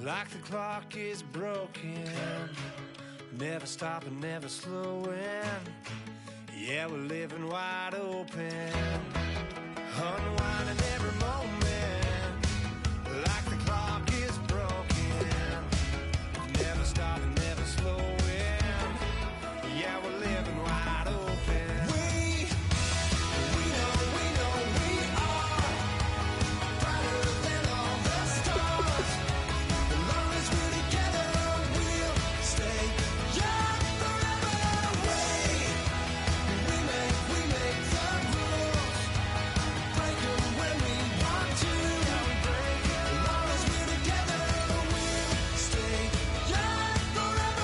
Like the clock is broken, never stopping, never slowing. Yeah, we're living wide open, unwinding every moment. Like the clock is broken, never stopping, never slowing. Yeah, we're living wide open. We know we are brighter than all the stars. As long as we're together, we'll stay young forever. We make the rules, break them when we want to. As long as we're together, we'll stay young forever.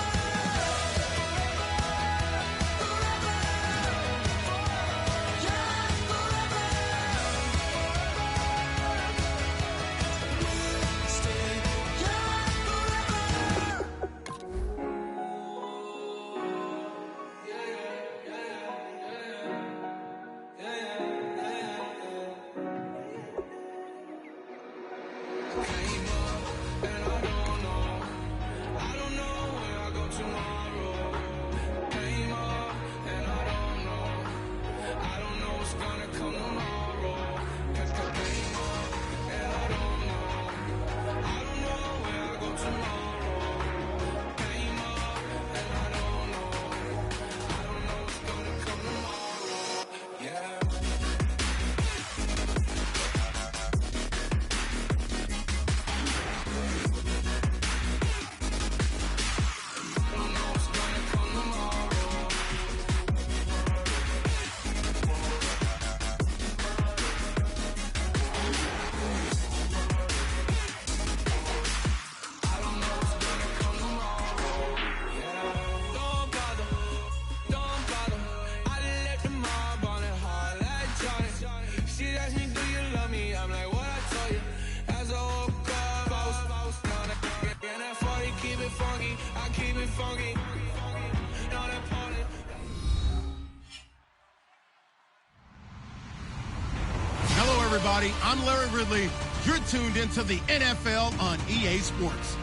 Hello, everybody. I'm Larry Ridley. You're tuned into the NFL on EA Sports.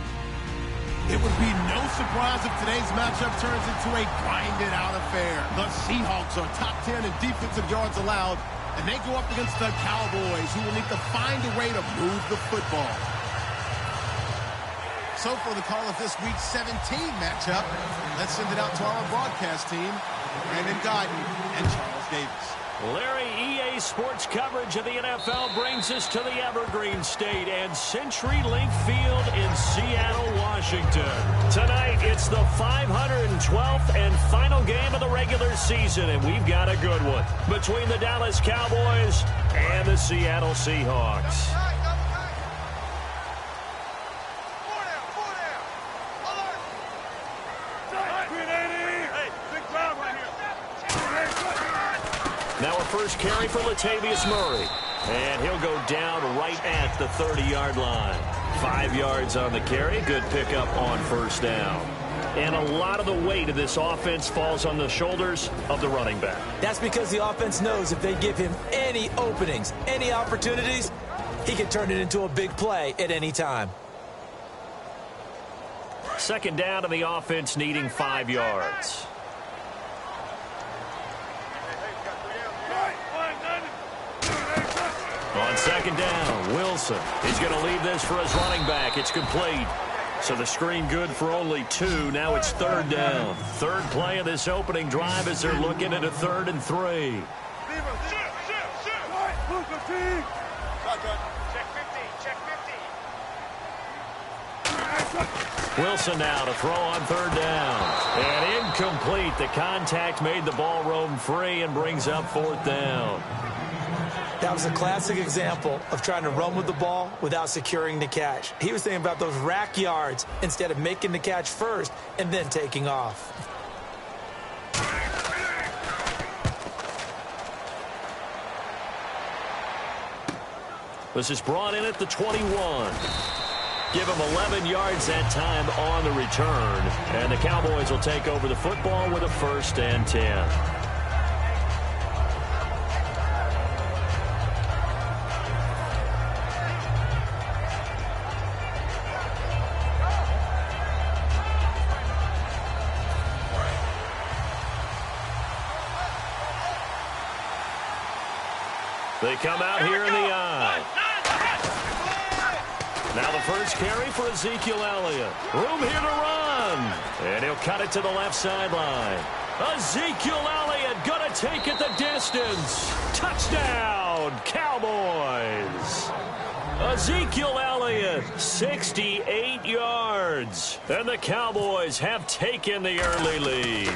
It would be no surprise if today's matchup turns into a grinded-out affair. The Seahawks are top 10 in defensive yards allowed, and they go up against the Cowboys, who will need to find a way to move the football. So for the call of this week's 17 matchup, let's send it out to our broadcast team, Brandon Godden and Charles Davis. Larry, EA Sports coverage of the NFL brings us to the Evergreen State and CenturyLink Field in Seattle, Washington. Tonight, it's the 512th and final game of the regular season, and we've got a good one between the Dallas Cowboys and the Seattle Seahawks. Now a first carry for Latavius Murray. And he'll go down right at the 30-yard line. 5 yards on the carry. Good pickup on first down. And a lot of the weight of this offense falls on the shoulders of the running back. That's because the offense knows if they give him any openings, any opportunities, he can turn it into a big play at any time. Second down, and the offense needing 5 yards. On second down, Wilson. He's going to leave this for his running back. It's complete. So the screen good for only 2. Now it's third down. Third play of this opening drive as they're looking at a 3rd and 3. Wilson now to throw on third down. And incomplete. The contact made the ball roam free and brings up fourth down. That was a classic example of trying to run with the ball without securing the catch. He was thinking about those rack yards instead of making the catch first and then taking off. This is brought in at the 21. Give him 11 yards that time on the return. And the Cowboys will take over the football with a 1st and 10. They come out here in the eye. Now the first carry for Ezekiel Elliott. Room here to run. And he'll cut it to the left sideline. Ezekiel Elliott going to take it the distance. Touchdown, Cowboys. Ezekiel Elliott, 68 yards. And the Cowboys have taken the early lead.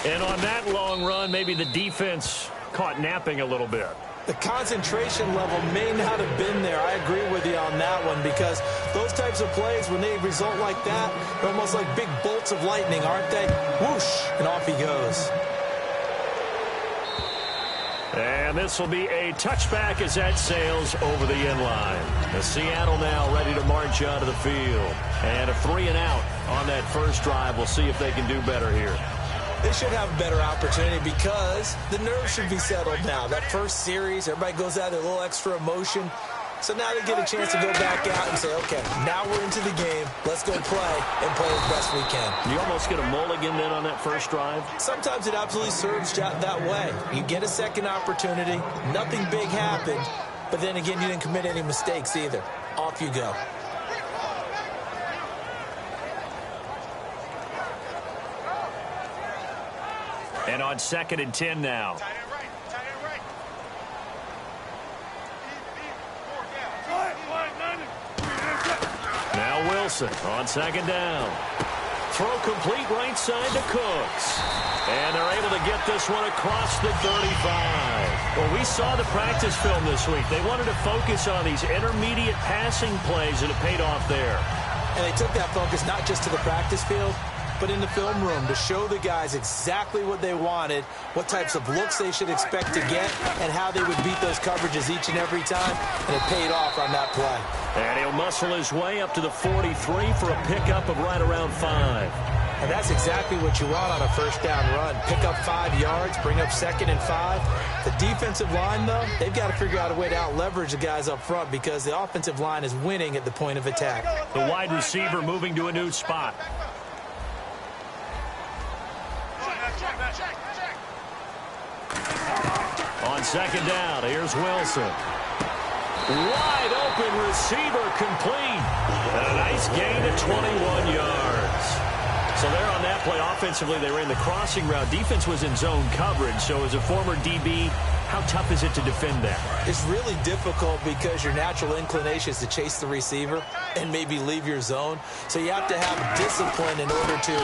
And on that long run, maybe the defense caught napping a little bit. The concentration level may not have been there. I agree with you on that one, because those types of plays, when they result like that, they're almost like big bolts of lightning, aren't they? Whoosh, and off he goes. And this will be a touchback as that sails over the end line. The Seattle now ready to march onto the field. And a 3-and-out on that first drive. We'll see if they can do better here. They should have a better opportunity because the nerves should be settled now. That first series, everybody goes out with a little extra emotion. So now they get a chance to go back out and say, okay, now we're into the game. Let's go play and play as best we can. You almost get a mulligan then on that first drive? Sometimes it absolutely serves that way. You get a second opportunity. Nothing big happened. But then again, you didn't commit any mistakes either. Off you go. And on 2nd and 10 now. Now Wilson on 2nd down. Throw complete right side to Cooks. And they're able to get this one across the 35. Well, we saw the practice film this week. They wanted to focus on these intermediate passing plays, and it paid off there. And they took that focus not just to the practice field, but in the film room to show the guys exactly what they wanted, what types of looks they should expect to get, and how they would beat those coverages each and every time, and it paid off on that play. And he'll muscle his way up to the 43 for a pickup of right around 5. And that's exactly what you want on a first down run. Pick up 5 yards, bring up 2nd and 5. The defensive line, though, they've got to figure out a way to out-leverage the guys up front because the offensive line is winning at the point of attack. The wide receiver moving to a new spot. On 2nd down, here's Wilson. Wide open receiver complete. And a nice gain of 21 yards. So there on that play, offensively, they ran the crossing route. Defense was in zone coverage. So as a former DB, how tough is it to defend that? It's really difficult because your natural inclination is to chase the receiver and maybe leave your zone. So you have to have discipline in order to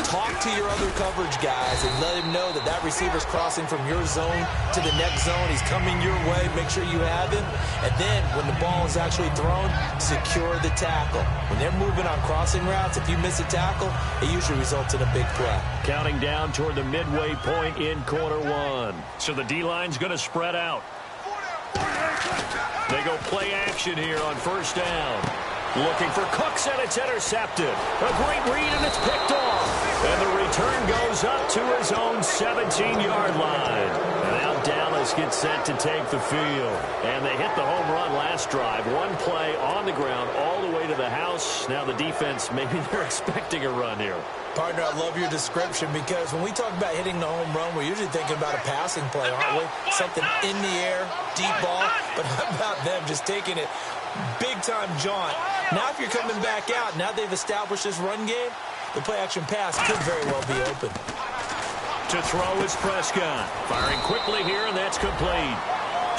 talk to your other coverage guys and let him know that that receiver's crossing from your zone to the next zone. He's coming your way. Make sure you have him. And then when the ball is actually thrown, secure the tackle. When they're moving on crossing routes, if you miss a tackle, it usually results in a big play. Counting down toward the midway point in quarter 1. So the D-line's going to spread out. They go play action here on first down. Looking for Cooks, and it's intercepted. A great read, and it's picked off. And the return goes up to his own 17-yard line. And now Dallas gets set to take the field. And they hit the home run last drive. One play on the ground all the way to the house. Now the defense, maybe they're expecting a run here. Partner, I love your description because when we talk about hitting the home run, we're usually thinking about a passing play, aren't we? Something in the air, deep ball. But how about them just taking it big-time jaunt? Now if you're coming back out, now they've established this run game, the play-action pass could very well be open. To throw is Prescott. Firing quickly here, and that's complete.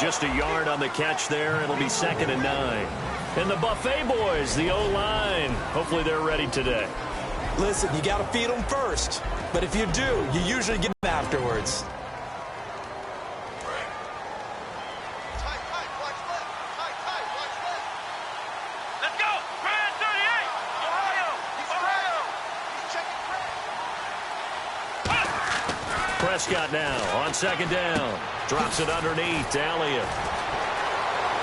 Just a yard on the catch there. It'll be 2nd and 9. And the Buffet boys, the O-line, hopefully they're ready today. Listen, you got to feed them first. But if you do, you usually get them afterwards. Prescott now on 2nd down. Drops it underneath to Elliott.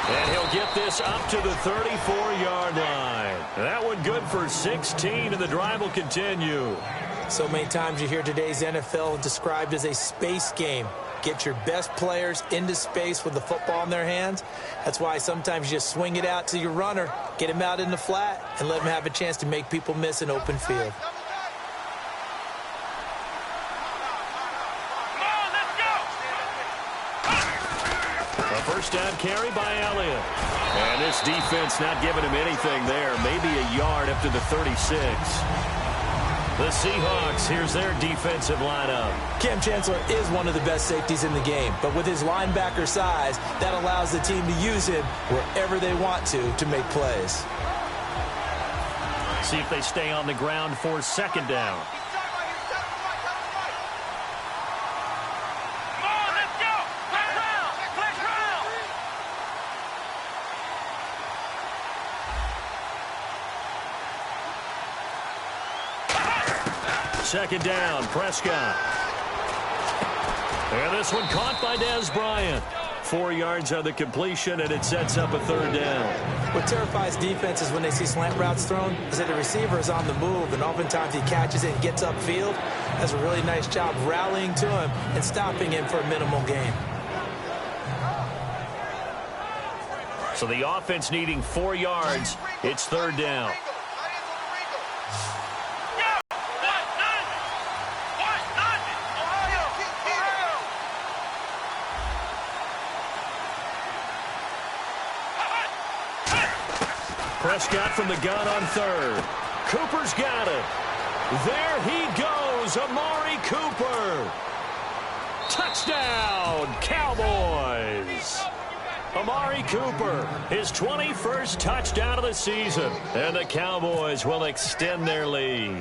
And he'll get this up to the 34-yard line. That one good for 16, and the drive will continue. So many times you hear today's NFL described as a space game. Get your best players into space with the football in their hands. That's why sometimes you just swing it out to your runner, get him out in the flat, and let him have a chance to make people miss an open field. first down carry by Elliott. And this defense not giving him anything there. Maybe a yard up to the 36. The Seahawks, here's their defensive lineup. Cam Chancellor is one of the best safeties in the game, but with his linebacker size, that allows the team to use him wherever they want to make plays. See if they stay on the ground for second down. Second down, Prescott. And this one caught by Dez Bryant. 4 yards on the completion, and it sets up a third down. What terrifies defenses when they see slant routes thrown is that the receiver is on the move, and oftentimes he catches it and gets upfield. Does a really nice job rallying to him and stopping him for a minimal gain. So the offense needing 4 yards. It's third down. Prescott from the gun on third. Cooper's got it. There he goes, Amari Cooper. Touchdown, Cowboys. Amari Cooper, his 21st touchdown of the season. And the Cowboys will extend their lead.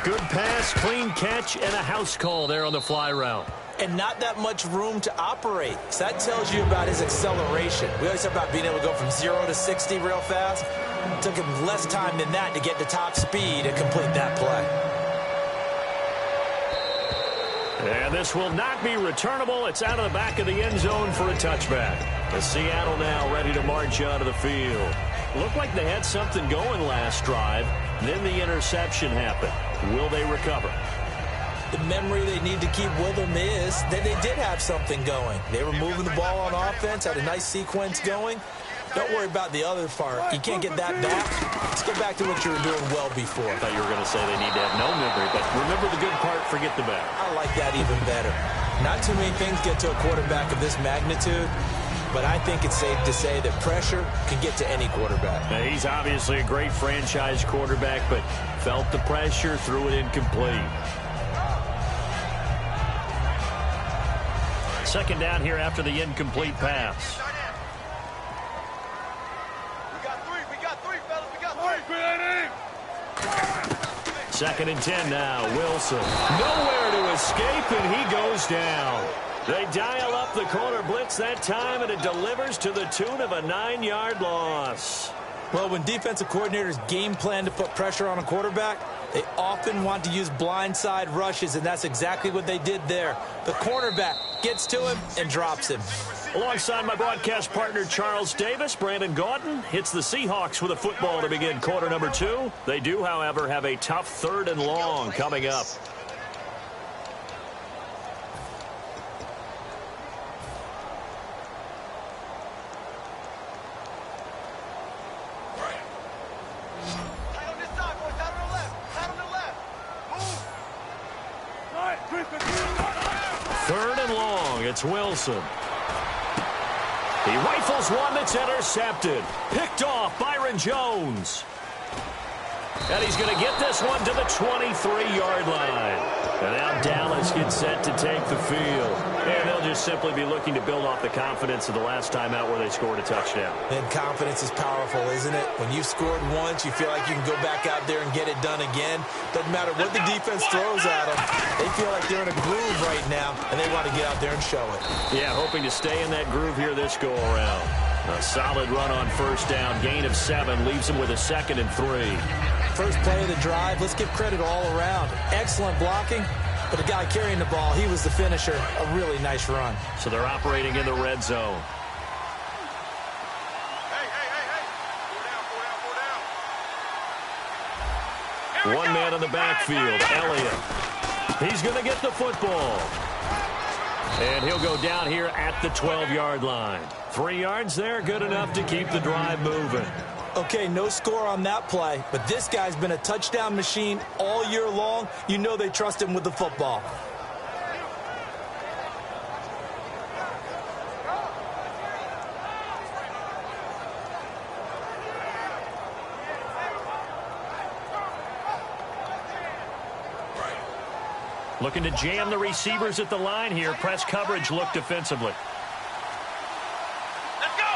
Good pass, clean catch, and a house call there on the fly route. And not that much room to operate. So that tells you about his acceleration. We always talk about being able to go from 0 to 60 real fast. It took him less time than that to get to top speed and complete that play. And this will not be returnable. It's out of the back of the end zone for a touchback. The Seattle now ready to march onto the field. Looked like they had something going last drive. Then the interception happened. Will they recover? The memory they need to keep with them is that they did have something going. They were moving the ball on offense, had a nice sequence going. Don't worry about the other part. You can't get that back. Let's get back to what you were doing well before. I thought you were going to say they need to have no memory, but remember the good part, forget the bad. I like that even better. Not too many things get to a quarterback of this magnitude, but I think it's safe to say that pressure can get to any quarterback. Now, he's obviously a great franchise quarterback, but felt the pressure, threw it incomplete. Second down here after the incomplete pass. Second and 10 now. Wilson. Nowhere to escape, and he goes down. They dial up the corner blitz that time, and it delivers to the tune of a 9-yard loss. Well, when defensive coordinators game plan to put pressure on a quarterback, they often want to use blindside rushes, and that's exactly what they did there. The cornerback gets to him and drops him. Alongside my broadcast partner, Charles Davis, Brandon Gaudin hits the Seahawks with a football to begin quarter number 2. They do, however, have a tough third and long coming up. Third and long, it's Wilson. He rifles one that's intercepted. Picked off Byron Jones. And he's going to get this one to the 23-yard line. And now Dallas gets set to take the field. And they'll just simply be looking to build off the confidence of the last time out where they scored a touchdown. And confidence is powerful, isn't it? When you've scored once, you feel like you can go back out there and get it done again. Doesn't matter what the defense throws at them. They feel like they're in a groove right now, and they want to get out there and show it. Yeah, hoping to stay in that groove here this go-around. A solid run on first down. Gain of 7 leaves him with a 2nd and 3. First play of the drive, let's give credit all around. Excellent blocking, but the guy carrying the ball, he was the finisher. A really nice run. So they're operating in the red zone. One man in the backfield, Elliott. He's going to get the football. And he'll go down here at the 12-yard line. 3 yards there, good enough to keep the drive moving. Okay, no score on that play, but this guy's been a touchdown machine all year long. You know they trust him with the football. Looking to jam the receivers at the line here. Press coverage look defensively. Let's go.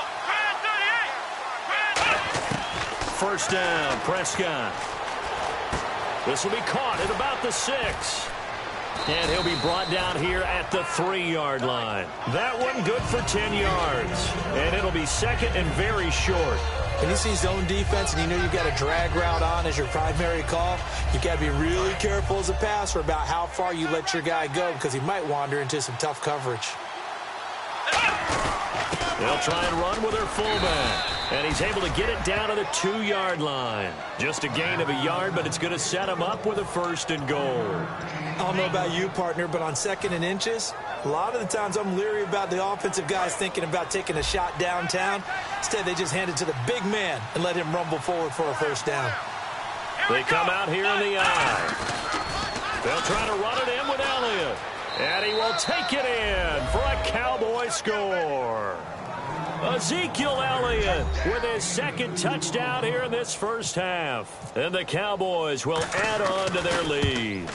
First down, Prescott. This will be caught at about the 6. And he'll be brought down here at the 3-yard line. That one good for 10 yards. And it'll be second and very short. When you see zone defense and you know you've got a drag route on as your primary call, you've got to be really careful as a passer about how far you let your guy go because he might wander into some tough coverage. They'll try and run with their fullback. And he's able to get it down to the 2-yard line. Just a gain of a yard, but it's going to set him up with a 1st and goal. I don't know about you, partner, but on 2nd and inches, a lot of the times I'm leery about the offensive guys thinking about taking a shot downtown. Instead, they just hand it to the big man and let him rumble forward for a 1st down. They come out here in the eye. They'll try to run it in with Elliott. And he will take it in for a Cowboy score. Ezekiel Elliott with his 2nd touchdown here in this first half. And the Cowboys will add on to their lead.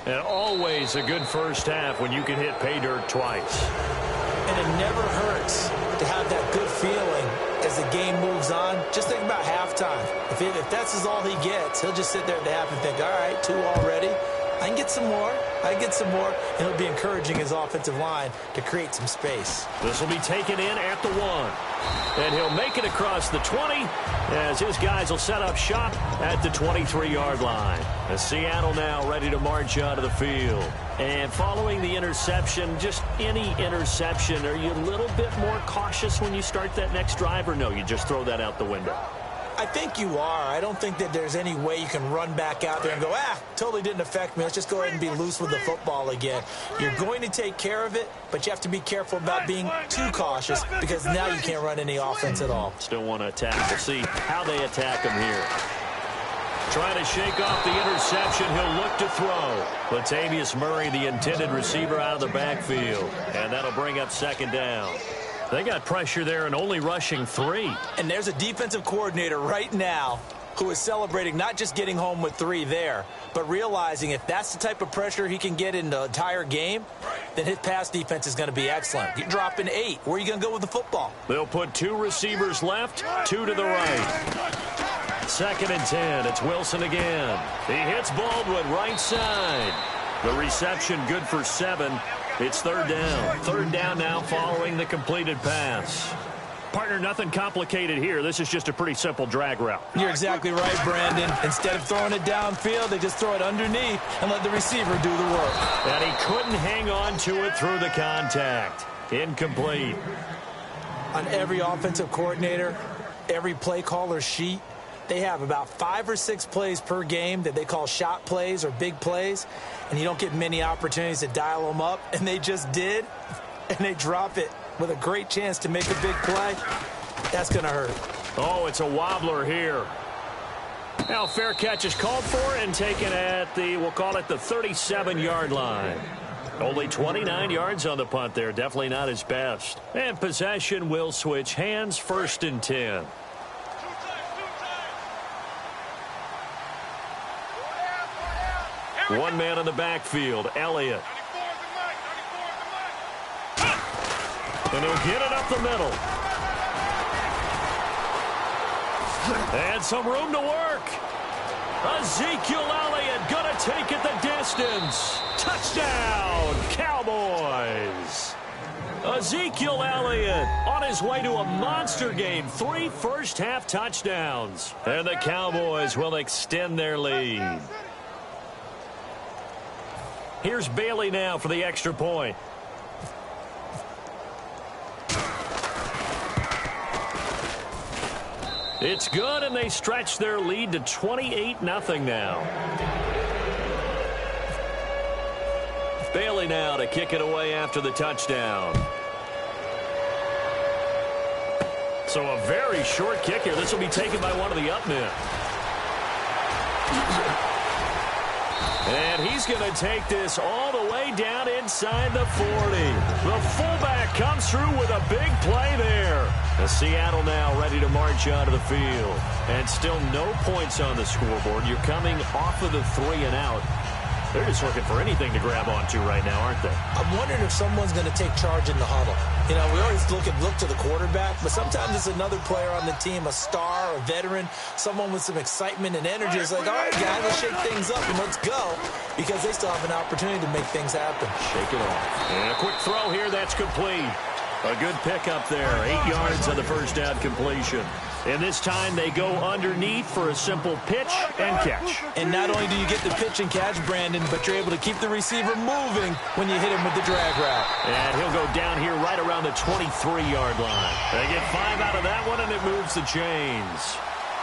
And always a good first half when you can hit pay dirt twice. And it never hurts to have that good feeling as the game moves on. Just think about halftime. If that's all he gets, he'll just sit there at the half and think, all right, 2 already. I can get some more. I can get some more. And he'll be encouraging his offensive line to create some space. This will be taken in at the 1. And he'll make it across the 20 as his guys will set up shop at the 23-yard line. As Seattle now ready to march onto the field. And following the interception, just any interception, are you a little bit more cautious when you start that next drive, or no, you just throw that out the window? I think you are. I don't think that there's any way you can run back out there and go, totally didn't affect me. Let's just go ahead and be loose with the football again. You're going to take care of it, but you have to be careful about being too cautious because now you can't run any offense at all. Still want to attack. We'll see how they attack him here. Trying to shake off the interception. He'll look to throw. Latavius Murray, the intended receiver, out of the backfield. And that'll bring up 2nd down. They got pressure there and only rushing 3. And there's a defensive coordinator right now who is celebrating not just getting home with 3 there, but realizing if that's the type of pressure he can get in the entire game, then his pass defense is going to be excellent. You're dropping 8. Where are you going to go with the football? They'll put 2 receivers left, 2 to the right. 2nd and 10. It's Wilson again. He hits Baldwin right side. The reception good for 7. It's 3rd down. 3rd down now following the completed pass. Partner, nothing complicated here. This is just a pretty simple drag route. You're exactly right, Brandon. Instead of throwing it downfield, they just throw it underneath and let the receiver do the work. And he couldn't hang on to it through the contact. Incomplete. On every offensive coordinator, every play caller sheet, they have about 5 or 6 plays per game that they call shot plays or big plays, and you don't get many opportunities to dial them up, and they just did, and they drop it with a great chance to make a big play. That's going to hurt. Oh, it's a wobbler here. Now, fair catch is called for and taken at the, we'll call it the 37-yard line. Only 29 yards on the punt there. Definitely not his best. And possession will switch hands, 1st and 10. One man in the backfield, Elliott. And he'll get it up the middle. And some room to work. Ezekiel Elliott going to take it the distance. Touchdown, Cowboys. Ezekiel Elliott on his way to a monster game. 3 first-half touchdowns. And the Cowboys will extend their lead. Here's Bailey now for the extra point. It's good, and they stretch their lead to 28-0 now. Bailey now to kick it away after the touchdown. So a very short kick here. This will be taken by one of the up men. And he's going to take this all the way down inside the 40. The fullback comes through with a big play there. The Seattle now ready to march onto the field. And still no points on the scoreboard. You're coming off of the 3 and out. They're just looking for anything to grab onto right now, aren't they? I'm wondering if someone's going to take charge in the huddle. You know, we always look to the quarterback, but sometimes it's another player on the team, a star, a veteran, someone with some excitement and energy. It's like, all right, guys, let's shake things up and let's go, because they still have an opportunity to make things happen. Shake it off. And a quick throw here, that's complete. A good pickup there, 8 yards on the first down completion. And this time they go underneath for a simple pitch and catch. And not only do you get the pitch and catch, Brandon, but you're able to keep the receiver moving when you hit him with the drag route. And he'll go down here right around the 23-yard line. They get 5 out of that one, and it moves the chains.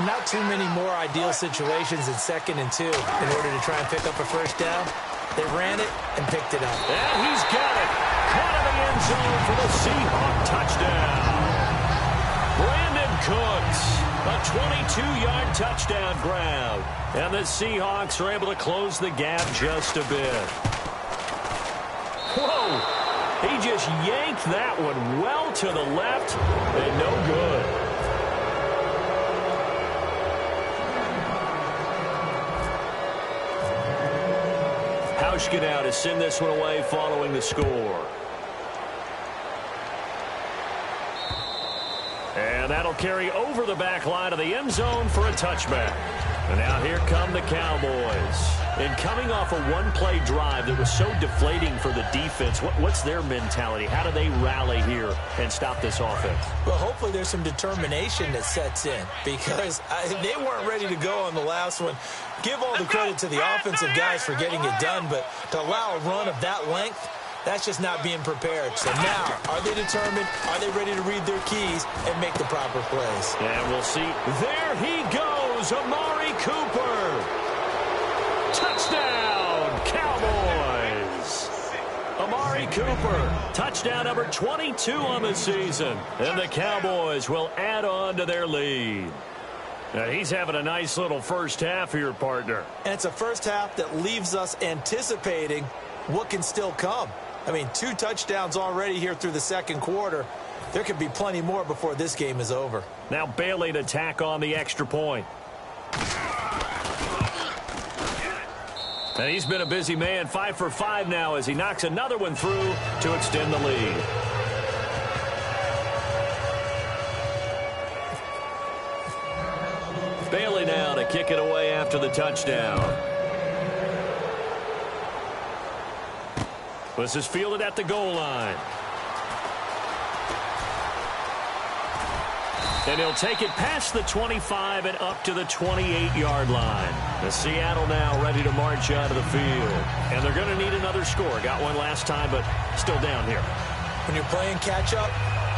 Not too many more ideal situations in 2nd and 2 in order to try and pick up a first down. They ran it and picked it up. And he's got it. Caught in the end zone for the Seahawk touchdown. Brandon Cooks, a 22-yard touchdown grab. And the Seahawks are able to close the gap just a bit. Whoa! He just yanked that one well to the left and no good. Hauschka now to send this one away following the score. And that'll carry over the back line of the end zone for a touchback. And now here come the Cowboys. And coming off a one-play drive that was so deflating for the defense, what's their mentality? How do they rally here and stop this offense? Well, hopefully there's some determination that sets in, because they weren't ready to go on the last one. Give all the credit to the offensive guys for getting it done, but to allow a run of that length, that's just not being prepared. So now, are they determined? Are they ready to read their keys and make the proper plays? And we'll see. There he goes, Amari Cooper. Touchdown, Cowboys. Amari Cooper, touchdown number 22 on the season. And the Cowboys will add on to their lead. Now, he's having a nice little first half here, partner. And it's a first half that leaves us anticipating what can still come. I mean, 2 touchdowns already here through the second quarter. There could be plenty more before this game is over. Now Bailey to tack on the extra point. And he's been a busy man, 5 for 5 now as he knocks another one through to extend the lead. Bailey now to kick it away after the touchdown. This is fielded at the goal line. And he'll take it past the 25 and up to the 28-yard line. The Seattle now ready to march out of the field. And they're going to need another score. Got one last time, but still down here. When you're playing catch-up,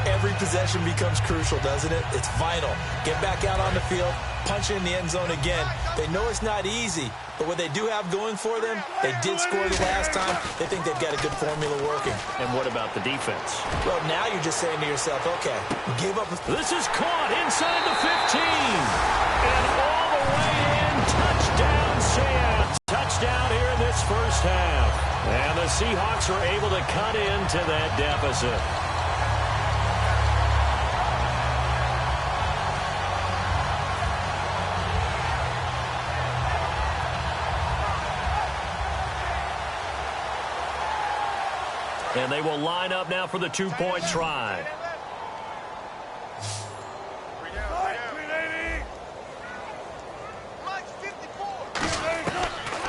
every possession becomes crucial, doesn't it? It's vital. Get back out on the field, punch it in the end zone again. They know it's not easy, but what they do have going for them, they did score the last time. They think they've got a good formula working. And what about the defense? Well, now you're just saying to yourself, okay, we gave up. This is caught inside the 15. And all the way in, touchdown, Seattle. Touchdown here in this first half. And the Seahawks are able to cut into that deficit. And they will line up now for the two-point try.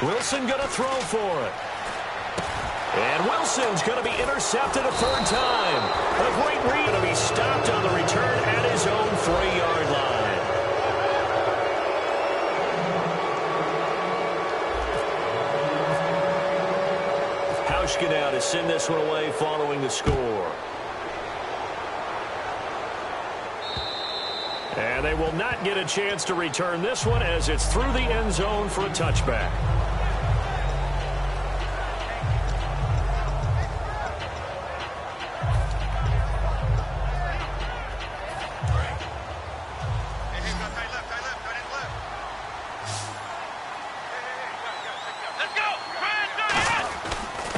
Wilson going to throw for it. And Wilson's going to be intercepted a third time. A great read. Going to be stopped on the return at his own 3-yard line. Hauschka now to send this one away following the score. And they will not get a chance to return this one as it's through the end zone for a touchback.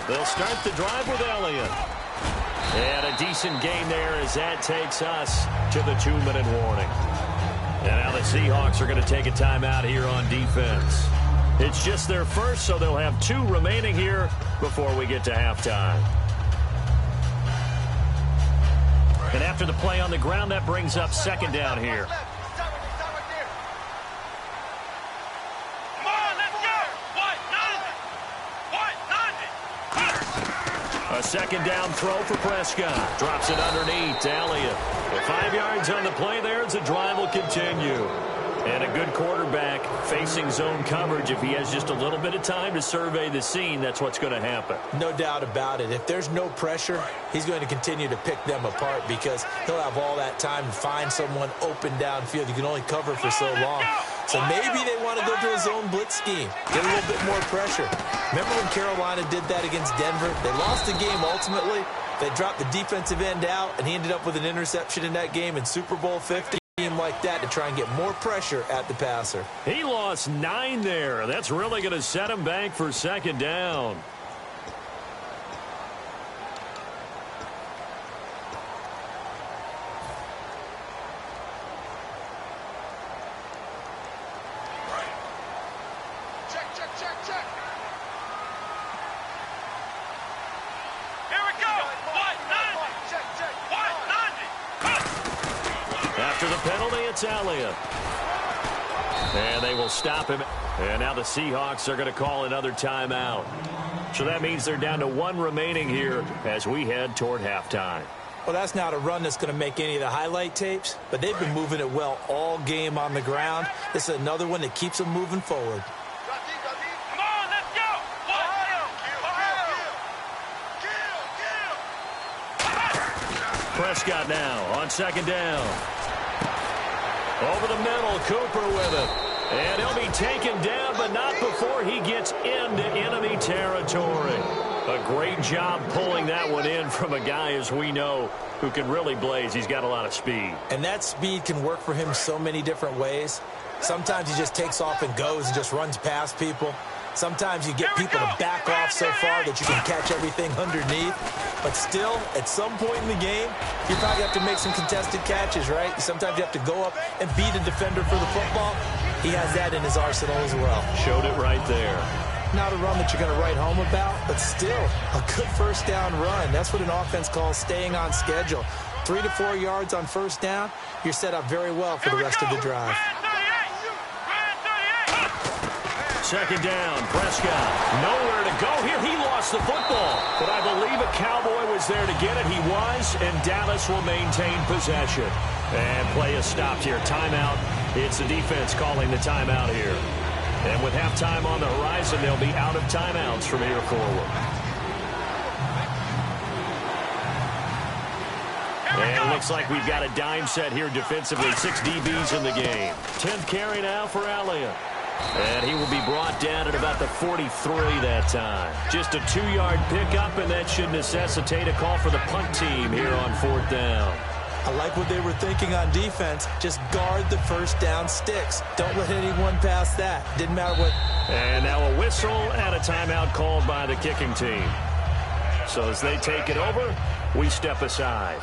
They'll start the drive with Elliott. And a decent gain there as that takes us to the 2-minute warning. And now the Seahawks are going to take a timeout here on defense. It's just their first, so they'll have 2 remaining here before we get to halftime. And after the play on the ground, that brings up second down here. A second down throw for Prescott. Drops it underneath to Elliott. With 5 yards on the play there, the drive will continue. And a good quarterback facing zone coverage. If he has just a little bit of time to survey the scene, that's what's going to happen. No doubt about it. If there's no pressure, he's going to continue to pick them apart because he'll have all that time to find someone open downfield. You can only cover for so long. So maybe they want to go to a zone blitz scheme, get a little bit more pressure. Remember when Carolina did that against Denver? They lost the game ultimately. They dropped the defensive end out, and he ended up with an interception in that game in Super Bowl 50. Like that to try and get more pressure at the passer. He lost 9 there. That's really going to set him back for second down. Check. Here we go. After the penalty, it's Elliott. And they will stop him. And now the Seahawks are going to call another timeout. So that means they're down to 1 remaining here as we head toward halftime. Well, that's not a run that's going to make any of the highlight tapes, but they've been moving it well all game on the ground. This is another one that keeps them moving forward. Come on, let's go. Prescott now on second down. Over the middle, Cooper with it. And he'll be taken down, but not before he gets into enemy territory. A great job pulling that one in from a guy, as we know, who can really blaze. He's got a lot of speed. And that speed can work for him so many different ways. Sometimes he just takes off and goes and just runs past people. Sometimes you get people to back off so far that you can catch everything underneath. But still, at some point in the game, you probably have to make some contested catches, right? Sometimes you have to go up and beat a defender for the football. He has that in his arsenal as well. Showed it right there. Not a run that you're going to write home about, but still a good first down run. That's what an offense calls staying on schedule. 3 to 4 yards on first down, you're set up very well for the rest of the drive. Second down, Prescott. Nowhere to go here. He lost the football. But I believe a Cowboy was there to get it. He was, and Dallas will maintain possession. And play is stopped here. Timeout. It's the defense calling the timeout here. And with halftime on the horizon, they'll be out of timeouts from here forward. And it looks like we've got a dime set here defensively. 6 DBs in the game. 10th carry now for Elliott. And he will be brought down at about the 43 that time. Just a 2-yard pickup, and that should necessitate a call for the punt team here on 4th down. I like what they were thinking on defense. Just guard the first down sticks. Don't let anyone pass that. Didn't matter what. And now a whistle and a timeout called by the kicking team. So as they take it over, we step aside.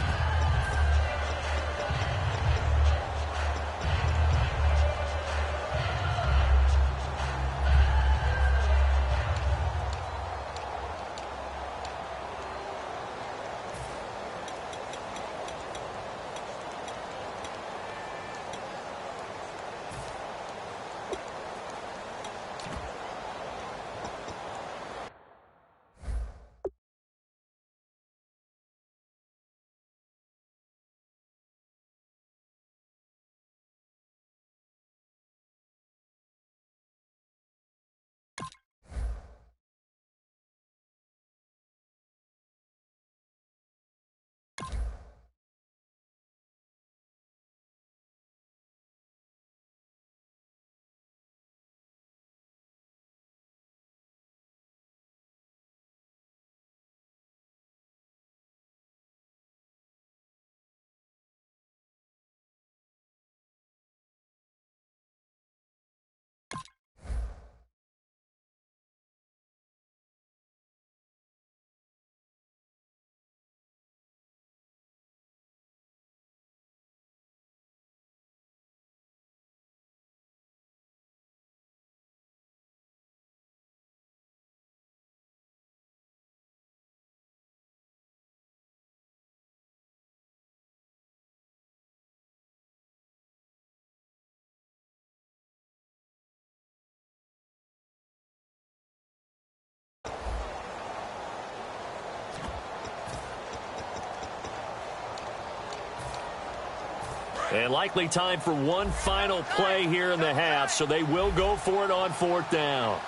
And likely time for one final play here in the half, so they will go for it on 4th down.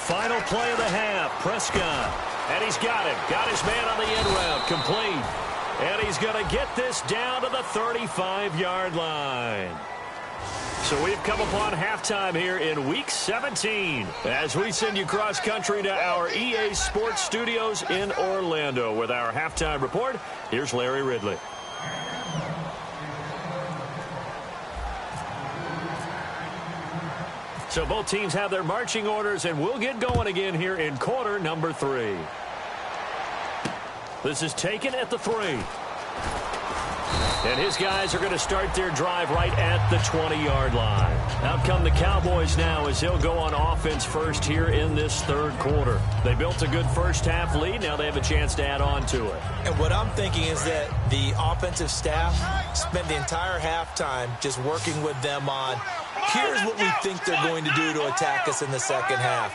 Final play of the half, Prescott. And he's got him. Got his man on the end route, complete. And he's going to get this down to the 35-yard line. So we've come upon halftime here in Week 17 as we send you cross-country to our EA Sports Studios in Orlando. With our halftime report, here's Larry Ridley. So both teams have their marching orders, and we'll get going again here in quarter number 3. This is taken at the 3. And his guys are going to start their drive right at the 20-yard line. Out come the Cowboys now as they'll go on offense first here in this 3rd quarter. They built a good first-half lead. Now they have a chance to add on to it. And what I'm thinking is that the offensive staff spent the entire halftime just working with them on, here's what we think they're going to do to attack us in the second half.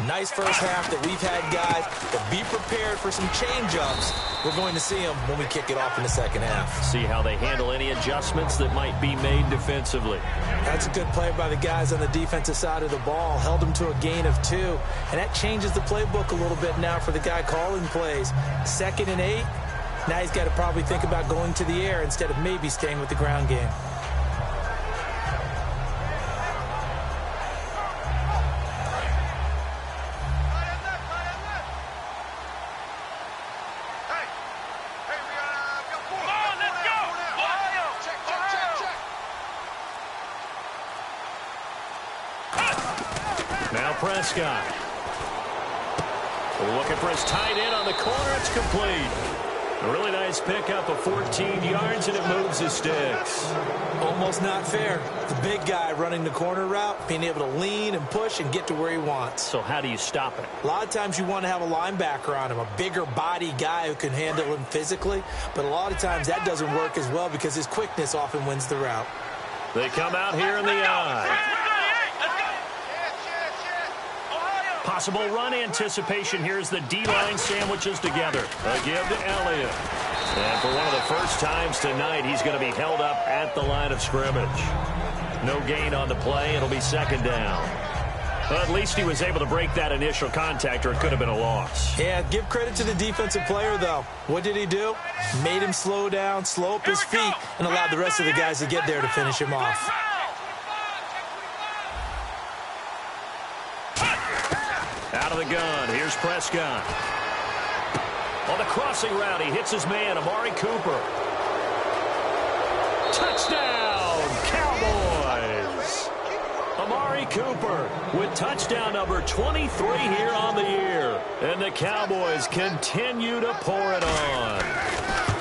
Nice first half that we've had, guys, but be prepared for some change-ups. We're going to see them when we kick it off in the second half. See how they handle any adjustments that might be made defensively. That's a good play by the guys on the defensive side of the ball. Held them to a gain of 2, and that changes the playbook a little bit now for the guy calling plays. 2nd and 8, now he's got to probably think about going to the air instead of maybe staying with the ground game. Now Prescott. Looking for his tight end on the corner. It's complete. A really nice pickup of 14 yards, and it moves his sticks. Almost not fair. The big guy running the corner route, being able to lean and push and get to where he wants. So how do you stop it? A lot of times you want to have a linebacker on him, a bigger body guy who can handle him physically. But a lot of times that doesn't work as well because his quickness often wins the route. They come out here in the eye. Possible run anticipation here as the D-line sandwiches together. A give to Elliott. And for one of the first times tonight, he's going to be held up at the line of scrimmage. No gain on the play. It'll be 2nd down. But at least he was able to break that initial contact, or it could have been a loss. Yeah, give credit to the defensive player, though. What did he do? Made him slow down, slow up his feet, and allowed the rest of the guys to get there to finish him off. Out of the gun, here's Prescott. On the crossing route, he hits his man, Amari Cooper. Touchdown, Cowboys! Amari Cooper with touchdown number 23 here on the year. And the Cowboys continue to pour it on.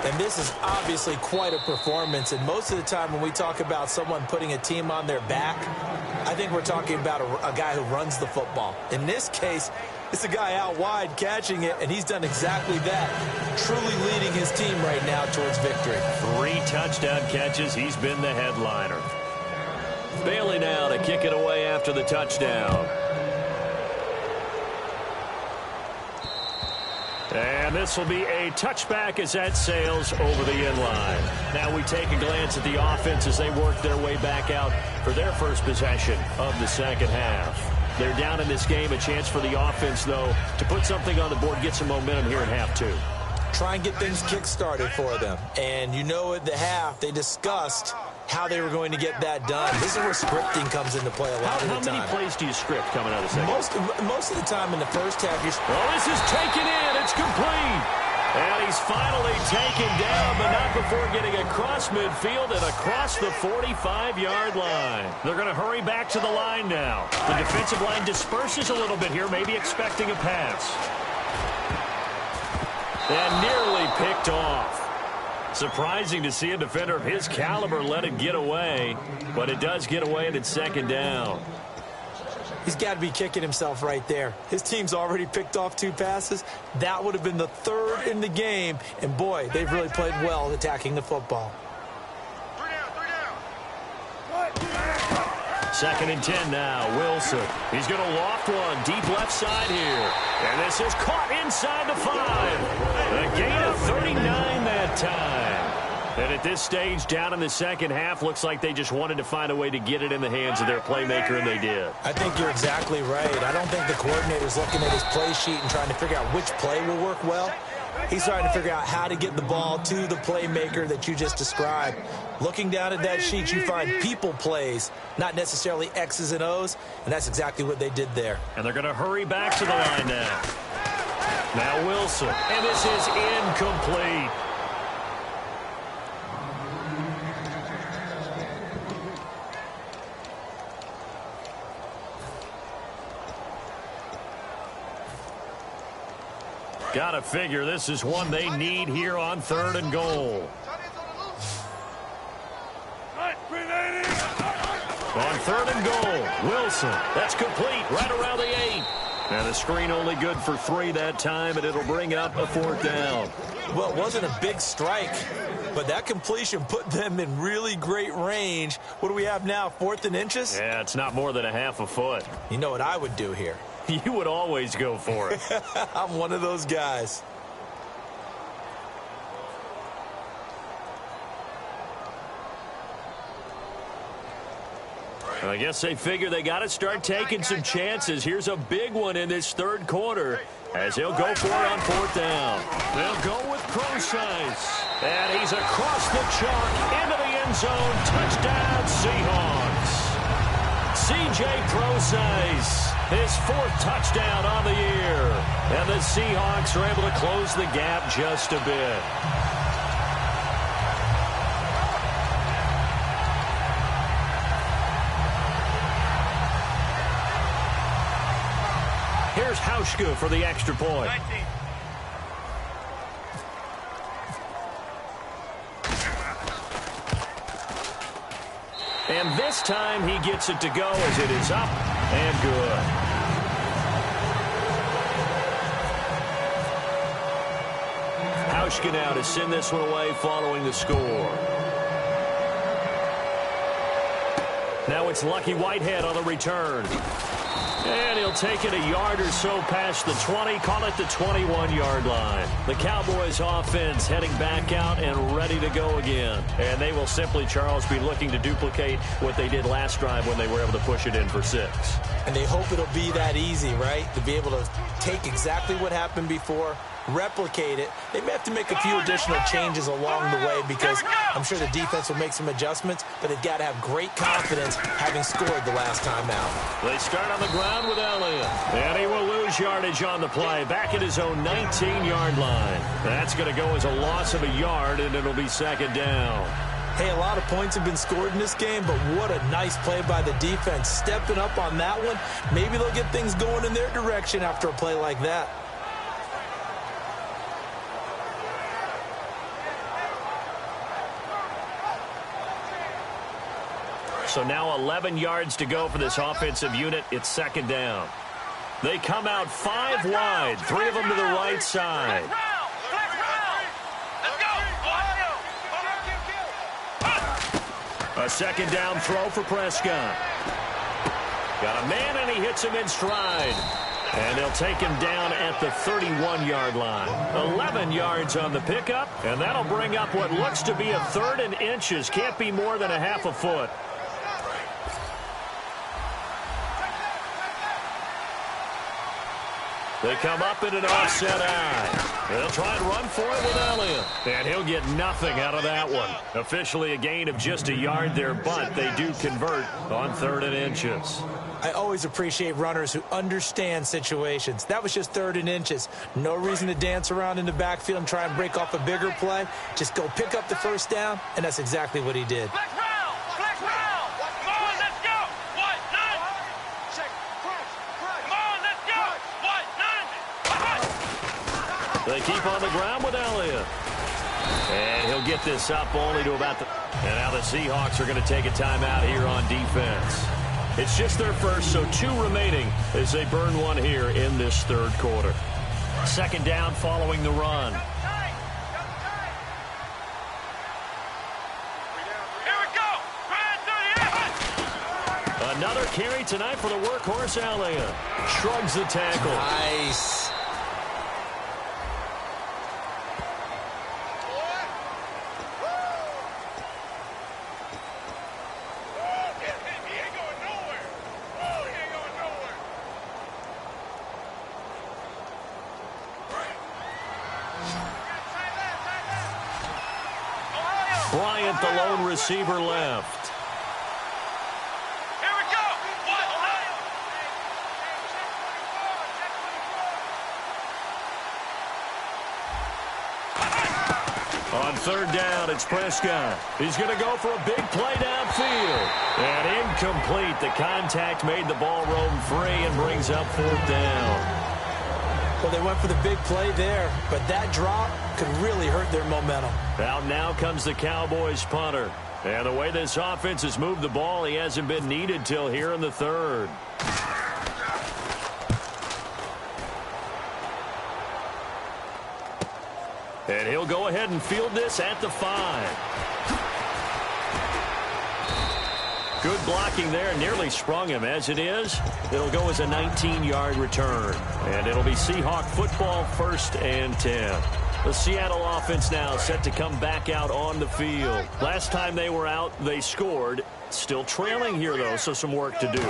And this is obviously quite a performance. And most of the time when we talk about someone putting a team on their back, I think we're talking about a guy who runs the football. In this case, it's a guy out wide catching it, and he's done exactly that. Truly leading his team right now towards victory. 3 touchdown catches. He's been the headliner. Bailey now to kick it away after the touchdown. And this will be a touchback as that sails over the end line. Now we take a glance at the offense as they work their way back out for their first possession of the second half. They're down in this game. A chance for the offense, though, to put something on the board, get some momentum here in half 2. Try and get things kick-started for them. And you know at the half, they discussed how they were going to get that done. This is where scripting comes into play a lot of the time. How many plays do you script coming out of the second? Most of the time in the first half, you're... Well, this is taken in. It's complete. And he's finally taken down, but not before getting across midfield and across the 45-yard line. They're going to hurry back to the line now. The defensive line disperses a little bit here, maybe expecting a pass. And nearly picked off. Surprising to see a defender of his caliber let it get away, but it does get away and it's 2nd down. He's got to be kicking himself right there. His team's already picked off 2 passes. That would have been the 3rd in the game. And, boy, they've really played well attacking the football. 2nd and 10 now. Wilson. He's going to loft one deep left side here. And this is caught inside the 5. A gain of 39 that time. And at this stage, down in the second half, looks like they just wanted to find a way to get it in the hands of their playmaker, and they did. I think you're exactly right. I don't think the coordinator's looking at his play sheet and trying to figure out which play will work well. He's trying to figure out how to get the ball to the playmaker that you just described. Looking down at that sheet, you find people plays, not necessarily X's and O's, and that's exactly what they did there. And they're going to hurry back to the line now. Now Wilson, and this is incomplete. Got to figure this is one they need here on 3rd and goal. On 3rd and goal, Wilson. That's complete right around the 8. And the screen only good for 3 that time, and it'll bring up a 4th down. Well, it wasn't a big strike, but that completion put them in really great range. What do we have now, 4th and inches? Yeah, it's not more than a half a foot. You know what I would do here? You would always go for it. I'm one of those guys. I guess they figure they got to start taking some chances. Here's a big one in this 3rd quarter as he'll go for it on 4th down. They'll go with Procise. And he's across the chalk into the end zone. Touchdown, Seahawks. C.J. Procise, his 4th touchdown on the year. And the Seahawks are able to close the gap just a bit. Here's Hauschka for the extra point. 19. And this time he gets it to go as it is up and good. Hauschka now to send this one away following the score. Now it's Lucky Whitehead on the return. And he'll take it a yard or so past the 20, call it the 21-yard line. The Cowboys offense heading back out and ready to go again. And they will simply, Charles, be looking to duplicate what they did last drive when they were able to push it in for 6. And they hope it'll be that easy, right? To be able to take exactly what happened before, replicate it. They may have to make a few additional changes along the way because I'm sure the defense will make some adjustments, but they've got to have great confidence having scored the last time out. They start on the ground with Elliott, and he will lose yardage on the play back at his own 19-yard line. That's going to go as a loss of a yard, and it'll be 2nd down. Hey, a lot of points have been scored in this game, but what a nice play by the defense. Stepping up on that one, maybe they'll get things going in their direction after a play like that. So now 11 yards to go for this offensive unit. It's 2nd down. They come out 5 wide, 3 of them to the right side. A 2nd down throw for Prescott. Got a man, and he hits him in stride. And they'll take him down at the 31-yard line. 11 yards on the pickup, and that'll bring up what looks to be a 3rd and inches. Can't be more than a half a foot. They come up in an offset eye. They'll try and run for it with Elliott. And he'll get nothing out of that one. Officially a gain of just a yard there, but they do convert on 3rd and inches. I always appreciate runners who understand situations. That was just 3rd and inches. No reason to dance around in the backfield and try and break off a bigger play. Just go pick up the 1st down, and that's exactly what he did. They keep on the ground with Elliott. And he'll get this up only to about the... And now the Seahawks are going to take a timeout here on defense. It's just their first, so 2 remaining as they burn one here in this third quarter. Second down following the run. Another carry tonight for the workhorse Alea. Shrugs the tackle. Nice. Bryant, the lone receiver, left. On third down, it's Prescott. He's going to go for a big play downfield. And incomplete. The contact made the ball roam free and brings up fourth down. Well, they went for the big play there, but that drop could really hurt their momentum. Out now comes the Cowboys punter. And the way this offense has moved the ball, he hasn't been needed till here in the third. And he'll go ahead and field this at the 5. Good blocking there. Nearly sprung him. As it is, it'll go as a 19-yard return. And it'll be Seahawk football, 1st and 10. The Seattle offense now set to come back out on the field. Last time they were out, they scored. Still trailing here, though, so some work to do.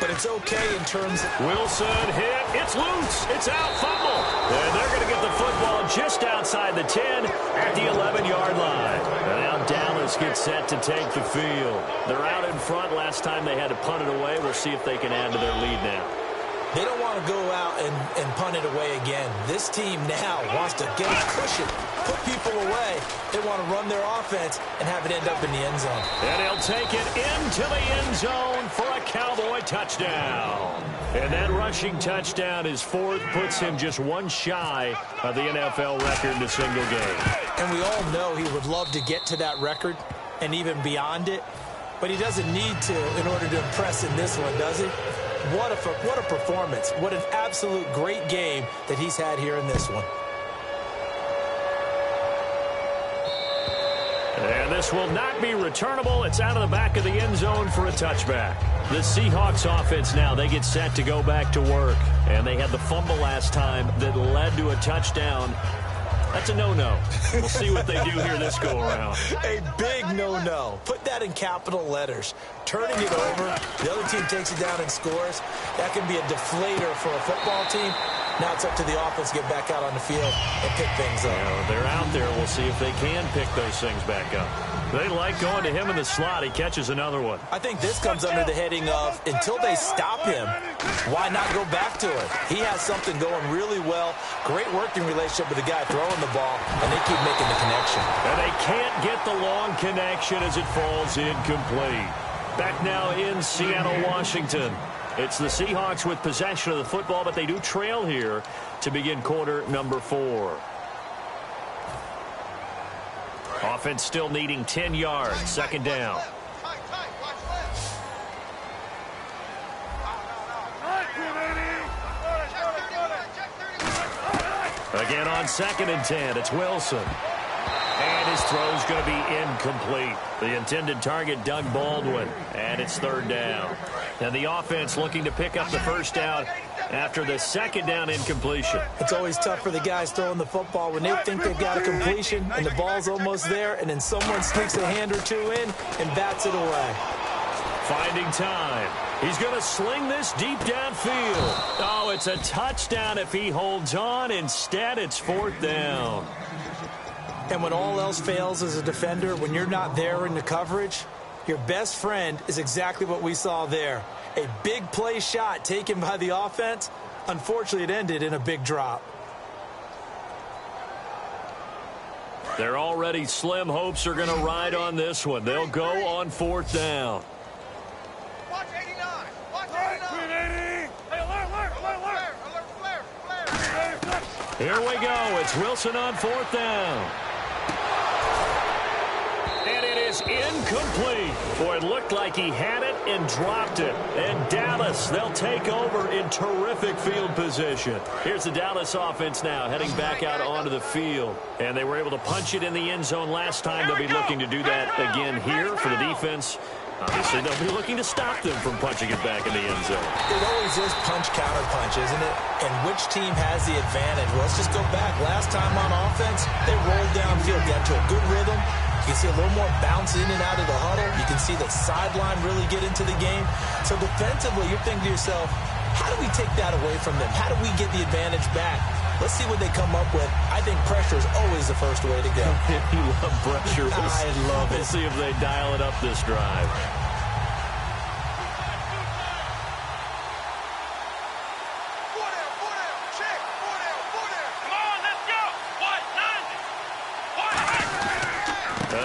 But it's okay in terms of... Wilson hit. It's loose. It's out. Fumble. And they're going to get the football just outside the 10 at the 11-yard line. And now Dallas gets set to take the field. They're out in front. Last time they had to punt it away. We'll see if they can add to their lead now. They don't want to go out and punt it away again. This team now wants to get a cushion, put people away. They want to run their offense and have it end up in the end zone. And he'll take it into the end zone for a Cowboy touchdown. And that rushing touchdown is 4th, puts him just 1 shy of the NFL record in a single game. And we all know he would love to get to that record and even beyond it. But he doesn't need to in order to impress in this one, does he? What a performance. What an absolute great game that he's had here in this one. And this will not be returnable. It's out of the back of the end zone for a touchback. The Seahawks offense now, they get set to go back to work. And they had the fumble last time that led to a touchdown. That's a no-no. We'll see what they do here this go-around. A big no-no. Put that in capital letters. Turning it over, the other team takes it down and scores. That can be a deflator for a football team. Now it's up to the offense to get back out on the field and pick things up. They're out there. We'll see if they can pick those things back up. They like going to him in the slot. He catches another one. I think this comes under the heading of, until they stop him, why not go back to it? He has something going really well. Great working relationship with the guy throwing the ball, and they keep making the connection. And they can't get the long connection as it falls incomplete. Back now in Seattle, Washington. It's the Seahawks with possession of the football, but they do trail here to begin quarter number 4. Offense still needing 10 yards. Second down. Again on 2nd and 10, it's Wilson. And his throw's going to be incomplete. The intended target, Doug Baldwin. And it's 3rd down. And the offense looking to pick up the first down after the 2nd down incompletion. It's always tough for the guys throwing the football when they think they've got a completion and the ball's almost there, and then someone sneaks a hand or two in and bats it away. Finding time. He's going to sling this deep downfield. Oh, it's a touchdown if he holds on. Instead, it's 4th down. And when all else fails as a defender, when you're not there in the coverage, your best friend is exactly what we saw there. A big play shot taken by the offense. Unfortunately, it ended in a big drop. Their already slim hopes are going to ride on this one. They'll go on 4th down. Watch 89. Watch 89. Hey, alert. Here we go. It's Wilson on 4th down. And it is incomplete. Boy, it looked like he had it, and dropped it. And Dallas, they'll take over in terrific field position. Here's the Dallas offense now heading back out onto the field. And they were able to punch it in the end zone last time. They'll be looking to do that again here for the defense. Obviously, they'll be looking to stop them from punching it back in the end zone. It always is punch-counter-punch, isn't it? And which team has the advantage? Well, let's just go back. Last time on offense, they rolled downfield, got to a good rhythm. You can see a little more bounce in and out of the huddle. You can see the sideline really get into the game. So defensively, you're thinking to yourself, how do we take that away from them? How do we get the advantage back? Let's see what they come up with. I think pressure is always the first way to go. You love pressure. I love it. We'll see if they dial it up this drive.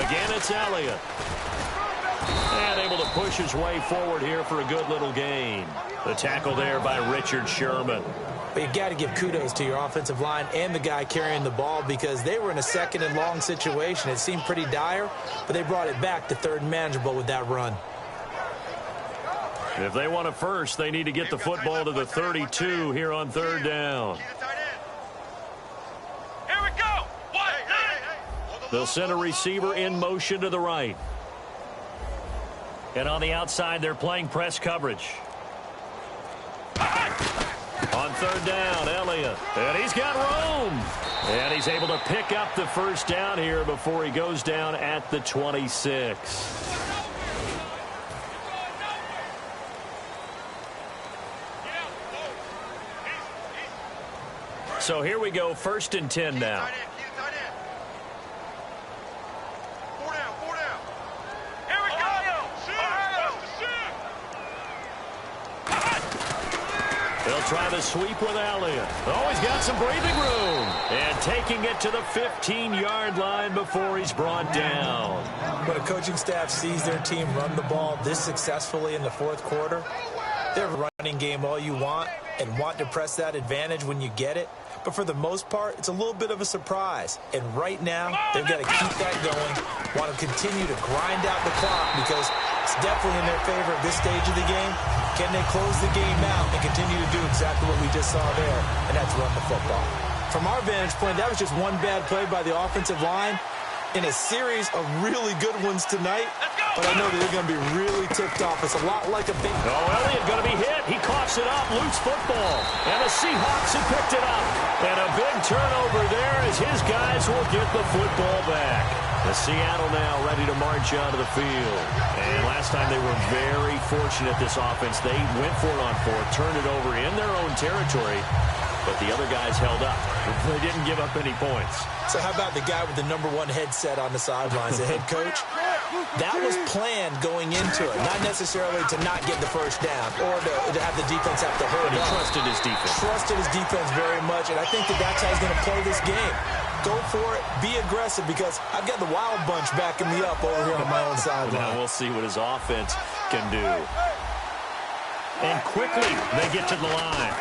Again, it's Elliott. And able to push his way forward here for a good little gain. The tackle there by Richard Sherman. But you've got to give kudos to your offensive line and the guy carrying the ball because they were in a second and long situation. It seemed pretty dire, but they brought it back to third and manageable with that run. If they want a first, they need to get the football to the 32 here on third down. Here we go. They'll send a receiver in motion to the right. And on the outside, they're playing press coverage. On third down, Elliott. And he's got room. And he's able to pick up the first down here before he goes down at the 26. So here we go, 1st and 10 now. They'll try the sweep with Elliott. Oh, he's got some breathing room. And taking it to the 15-yard line before he's brought down. When a coaching staff sees their team run the ball this successfully in the fourth quarter, they're running game all you want and want to press that advantage when you get it. But for the most part, it's a little bit of a surprise. And right now, they've got to keep that going, want to continue to grind out the clock because it's definitely in their favor at this stage of the game. Can they close the game out and continue to do exactly what we just saw there, and that's run the football? From our vantage point, that was just one bad play by the offensive line in a series of really good ones tonight, but I know that they're going to be really tipped off. It's a lot like a big... Oh, Elliott going to be hit. He coughs it up, loose football, and the Seahawks have picked it up. And a big turnover there as his guys will get the football back. The Seattle now ready to march onto the field. And last time they were very fortunate, this offense. They went for it on fourth, turned it over in their own territory, but the other guys held up. They didn't give up any points. So how about the guy with the #1 headset on the sidelines, the head coach? That was planned going into it, not necessarily to not get the first down or to have the defense have to hold But he up. trusted his defense. Trusted his defense very much, and I think that that's how he's going to play this game. Go for it, be aggressive, because I've got the wild bunch backing me up over here on my own sideline. Now we'll see what his offense can do. And quickly, they get to the line.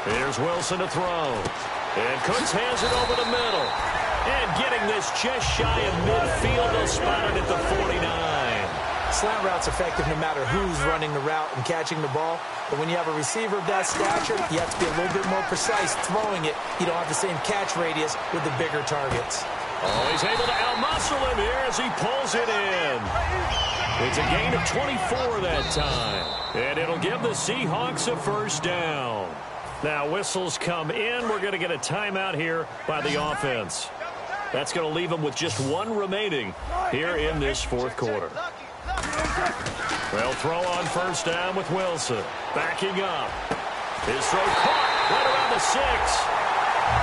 Here's Wilson to throw. And Cooks hands it over the middle. And getting this just shy of midfield, they'll spot it at the 49. Slant route's effective no matter who's running the route and catching the ball. But when you have a receiver of that stature, you have to be a little bit more precise throwing it. You don't have the same catch radius with the bigger targets. Oh, he's able to out-muscle him here as he pulls it in. It's a gain of 24 that time. And it'll give the Seahawks a first down. Now whistles come in. We're going to get a timeout here by the offense. That's going to leave them with just one remaining here in this fourth quarter. They'll throw on first down with Wilson. Backing up. His throw caught right around the 6.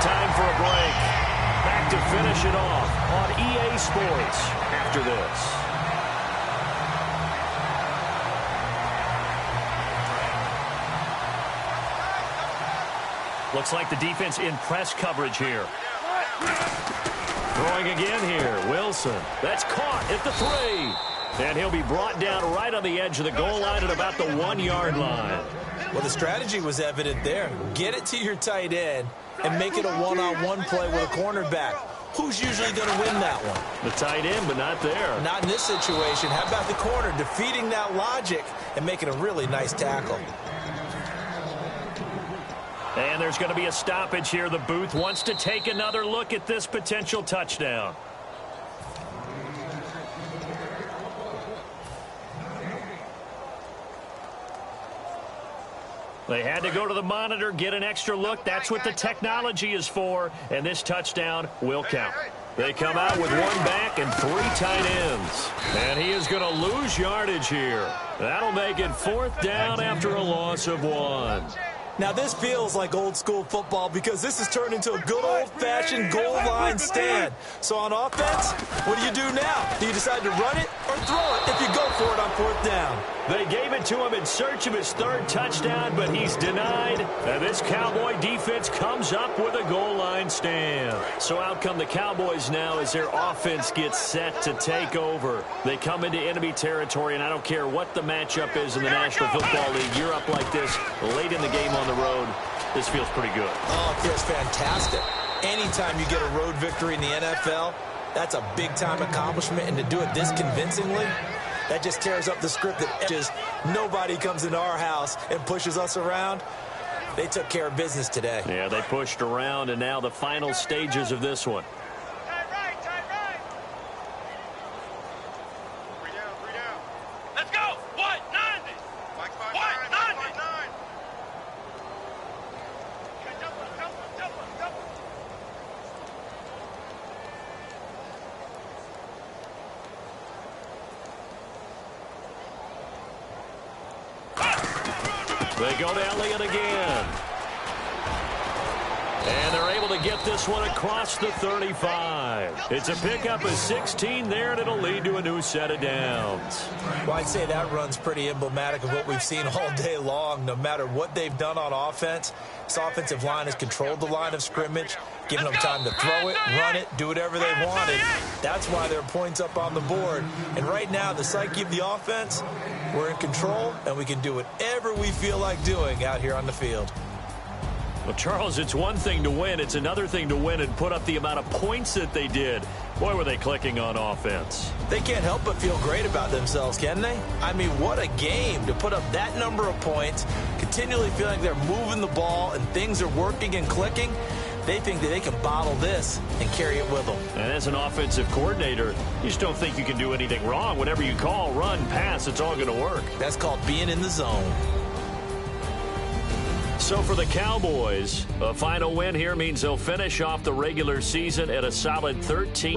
Time for a break. Back to finish it off on EA Sports after this. Looks like the defense in press coverage here. Throwing again here. Wilson. That's caught at the 3. And he'll be brought down right on the edge of the goal line at about the 1-yard line. Well, the strategy was evident there. Get it to your tight end and make it a one-on-one play with a cornerback. who's usually going to win that one? The tight end, but not there. Not in this situation. How about the corner defeating that logic and making a really nice tackle? And there's going to be a stoppage here. The booth wants to take another look at this potential touchdown. They had to go to the monitor, get an extra look. That's what the technology is for, and this touchdown will count. They come out with one back and 3 tight ends. And he is going to lose yardage here. That'll make it 4th down after a loss of 1. Now, this feels like old-school football because this has turned into a good old-fashioned goal line stand. So on offense, what do you do now? Do you decide to run it or throw it if you go for it on 4th down? They gave it to him in search of his 3rd touchdown, but he's denied. And this Cowboy defense comes up with a goal line stand. So out come the Cowboys now as their offense gets set to take over. They come into enemy territory, and I don't care what the matchup is in the National Football League. You're up like this late in the game on the road. This feels pretty good. Oh, it feels fantastic. Anytime you get a road victory in the NFL, that's a big-time accomplishment, and to do it this convincingly, that just tears up the script that just nobody comes into our house and pushes us around. They took care of business today. Yeah, they pushed around, and now the final stages of this one. Tight right. 3 down. Let's go. 190. 190. They go to Elliott again. And they're able to get this one across the 35. It's a pickup of 16 there, and it'll lead to a new set of downs. Well, I'd say that run's pretty emblematic of what we've seen all day long. No matter what they've done on offense, this offensive line has controlled the line of scrimmage, giving them time to throw it, run it, do whatever they wanted. That's why there are points up on the board. And right now, the psyche of the offense, we're in control, and we can do whatever we feel like doing out here on the field. Well, Charles, it's one thing to win. It's another thing to win and put up the amount of points that they did. Boy, were they clicking on offense. They can't help but feel great about themselves, can they? I mean, what a game to put up that number of points, continually feeling like they're moving the ball and things are working and clicking. They think that they can bottle this and carry it with them. And as an offensive coordinator, you just don't think you can do anything wrong. Whatever you call, run, pass, it's all going to work. That's called being in the zone. So for the Cowboys, a final win here means they'll finish off the regular season at a solid 13.